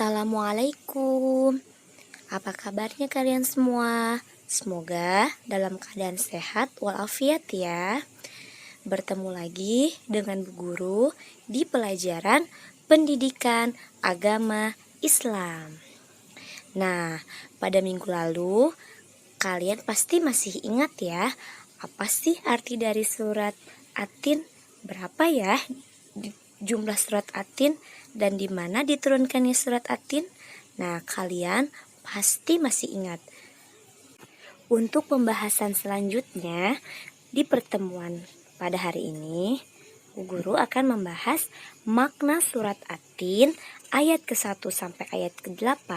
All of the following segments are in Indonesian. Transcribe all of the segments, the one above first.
Assalamualaikum. Apa kabarnya kalian semua? Semoga dalam keadaan sehat walafiat ya. Bertemu lagi dengan Bu Guru di pelajaran pendidikan agama Islam. Nah, pada minggu lalu kalian pasti masih ingat ya, apa sih arti dari surat At-Tin? Berapa ya jumlah surat At-Tin dan di mana diturunkannya surat At-Tin? Nah, kalian pasti masih ingat. Untuk pembahasan selanjutnya di pertemuan pada hari ini, Bu Guru akan membahas makna surat At-Tin ayat ke-1 sampai ayat ke-8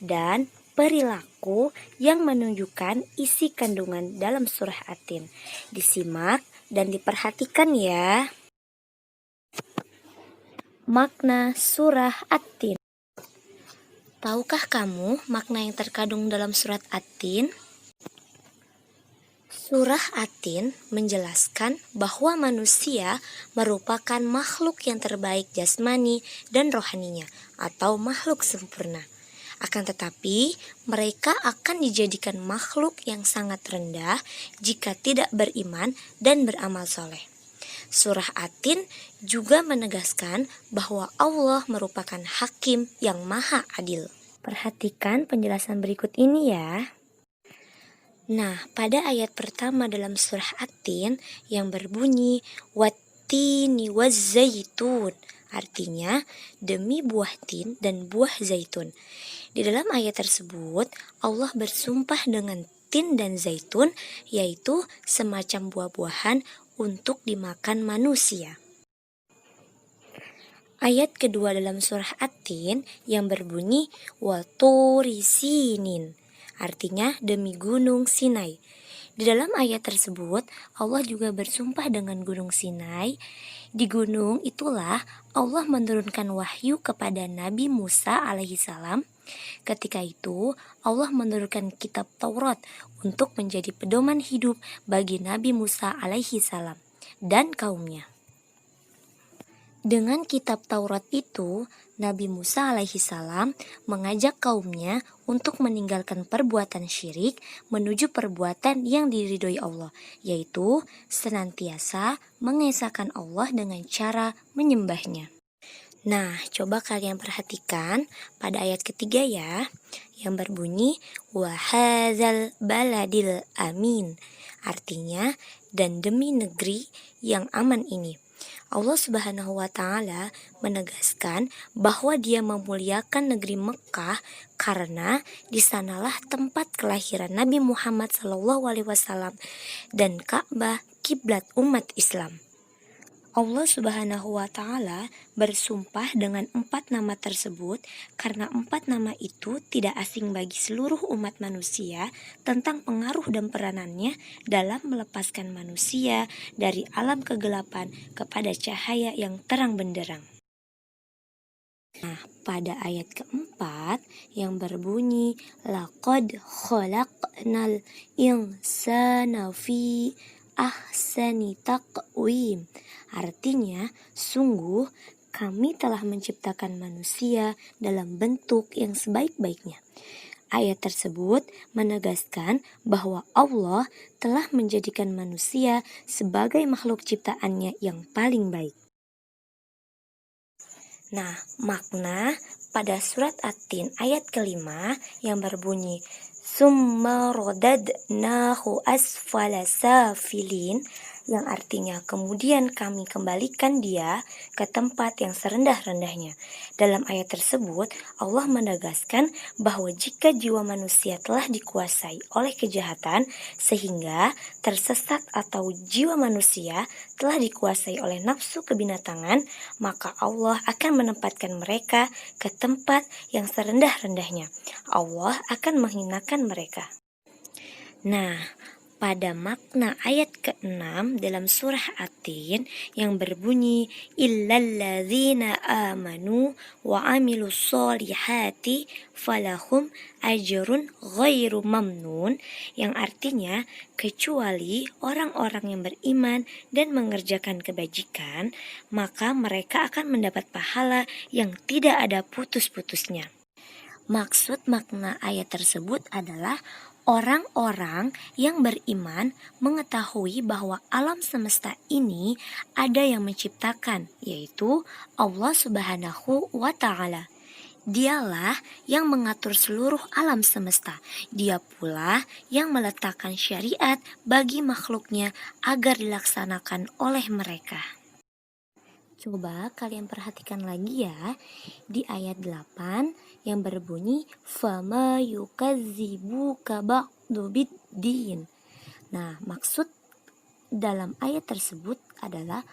dan perilaku yang menunjukkan isi kandungan dalam surah At-Tin. Disimak dan diperhatikan ya. Makna surah At-Tin. Tahukah kamu makna yang terkandung dalam surat At-Tin? Surah At-Tin menjelaskan bahwa manusia merupakan makhluk yang terbaik jasmani dan rohaninya, atau makhluk sempurna. Akan tetapi, mereka akan dijadikan makhluk yang sangat rendah jika tidak beriman dan beramal soleh. Surah At-Tin juga menegaskan bahwa Allah merupakan hakim yang maha adil. Perhatikan penjelasan berikut ini ya. Nah, pada ayat pertama dalam surah At-Tin yang berbunyi Wattini wazzaitun, artinya demi buah tin dan buah zaitun. Di dalam ayat tersebut, Allah bersumpah dengan tin dan zaitun, yaitu semacam buah-buahan untuk dimakan manusia. Ayat kedua dalam surah At-Tin yang berbunyi Waturi Sinin, artinya demi gunung Sinai. Di dalam ayat tersebut, Allah juga bersumpah dengan gunung Sinai. Di gunung itulah Allah menurunkan wahyu kepada Nabi Musa alaihissalam. Ketika itu, Allah menurunkan kitab Taurat untuk menjadi pedoman hidup bagi Nabi Musa alaihissalam dan kaumnya. Dengan kitab Taurat itu, Nabi Musa alaihissalam mengajak kaumnya untuk meninggalkan perbuatan syirik menuju perbuatan yang diridhoi Allah, yaitu senantiasa mengesahkan Allah dengan cara menyembahnya. Nah, coba kalian perhatikan pada ayat ketiga ya, yang berbunyi wahadzal baladil amin, artinya dan demi negeri yang aman ini. Allah Subhanahu wa Ta'ala menegaskan bahwa Dia memuliakan negeri Mekah karena di sanalah tempat kelahiran Nabi Muhammad SAW dan Ka'bah kiblat umat Islam. Allah Subhanahu wa Ta'ala bersumpah dengan 4 nama tersebut karena 4 nama itu tidak asing bagi seluruh umat manusia tentang pengaruh dan peranannya dalam melepaskan manusia dari alam kegelapan kepada cahaya yang terang benderang. Nah, pada ayat keempat yang berbunyi laqad khalaqnal insana fi ahsani taqwim, artinya sungguh kami telah menciptakan manusia dalam bentuk yang sebaik-baiknya. Ayat tersebut menegaskan bahwa Allah telah menjadikan manusia sebagai makhluk ciptaannya yang paling baik. Nah, makna pada surat At-Tin ayat kelima yang berbunyi Summa rodadnahu asfala safilin, yang artinya kemudian kami kembalikan dia ke tempat yang serendah-rendahnya. Dalam ayat tersebut, Allah menegaskan bahwa jika jiwa manusia telah dikuasai oleh kejahatan sehingga tersesat atau jiwa manusia telah dikuasai oleh nafsu kebinatangan, maka Allah akan menempatkan mereka ke tempat yang serendah-rendahnya. Allah akan menghinakan mereka. Nah, pada makna ayat ke-6 dalam surah At-Tin yang berbunyi illalladzina amanu wa amilus solihati falahum ajrun ghairu mamnun, yang artinya kecuali orang-orang yang beriman dan mengerjakan kebajikan, maka mereka akan mendapat pahala yang tidak ada putus-putusnya. Maksud makna ayat tersebut adalah orang-orang yang beriman mengetahui bahwa alam semesta ini ada yang menciptakan, yaitu Allah Subhanahu wa Ta'ala. Dialah yang mengatur seluruh alam semesta. Dia pula yang meletakkan syariat bagi makhluknya agar dilaksanakan oleh mereka. Coba kalian perhatikan lagi ya di ayat 8 yang berbunyi fama yukadzibuka ba'du biddin. Nah, maksud dalam ayat tersebut adalah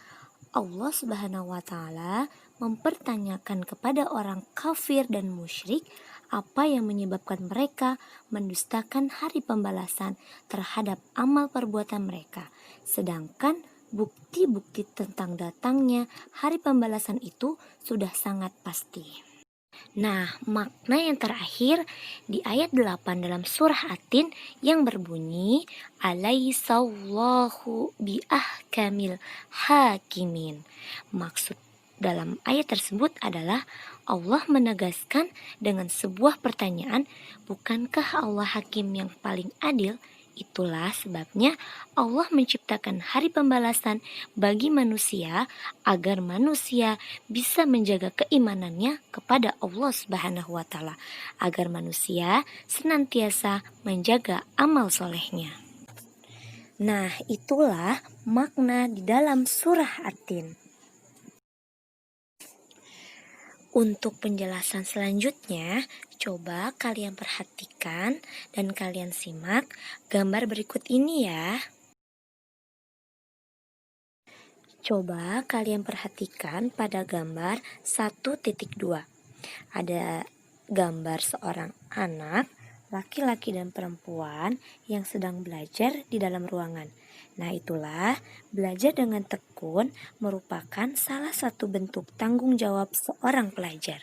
Allah Subhanahu wa Ta'ala mempertanyakan kepada orang kafir dan musyrik apa yang menyebabkan mereka mendustakan hari pembalasan terhadap amal perbuatan mereka, sedangkan bukti-bukti tentang datangnya hari pembalasan itu sudah sangat pasti. Nah, makna yang terakhir di ayat 8 dalam surah At-Tin yang berbunyi alaihissallahu biahkamil hakimin. Maksud dalam ayat tersebut adalah Allah menegaskan dengan sebuah pertanyaan, bukankah Allah hakim yang paling adil? Itulah sebabnya Allah menciptakan hari pembalasan bagi manusia agar manusia bisa menjaga keimanannya kepada Allah Subhanahu wa Ta'ala, agar manusia senantiasa menjaga amal solehnya. Nah, itulah makna di dalam surah At-Tin. Untuk penjelasan selanjutnya, coba kalian perhatikan dan kalian simak gambar berikut ini ya. Coba kalian perhatikan pada gambar 1.2. Ada gambar seorang anak, laki-laki dan perempuan yang sedang belajar di dalam ruangan. Nah, itulah belajar dengan tekun merupakan salah satu bentuk tanggung jawab seorang pelajar.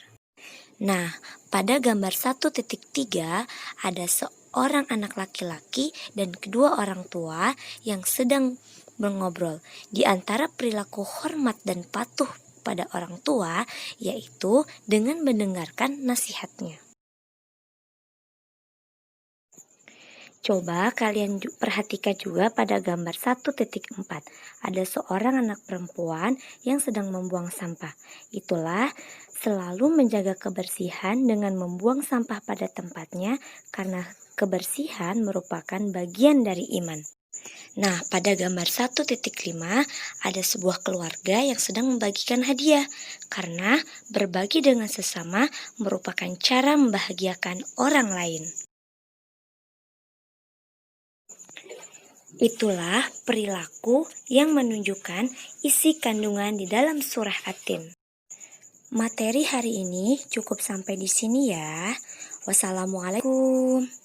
Nah, pada gambar 1.3 ada seorang anak laki-laki dan kedua orang tua yang sedang mengobrol. Di antara perilaku hormat dan patuh pada orang tua, yaitu dengan mendengarkan nasihatnya. Coba kalian perhatikan juga pada gambar 1.4. Ada seorang anak perempuan yang sedang membuang sampah. Itulah selalu menjaga kebersihan dengan membuang sampah pada tempatnya karena kebersihan merupakan bagian dari iman. Nah, pada gambar 1.5 ada sebuah keluarga yang sedang membagikan hadiah karena berbagi dengan sesama merupakan cara membahagiakan orang lain. Itulah perilaku yang menunjukkan isi kandungan di dalam surah At-Tin. Materi hari ini cukup sampai di sini ya. Wassalamualaikum.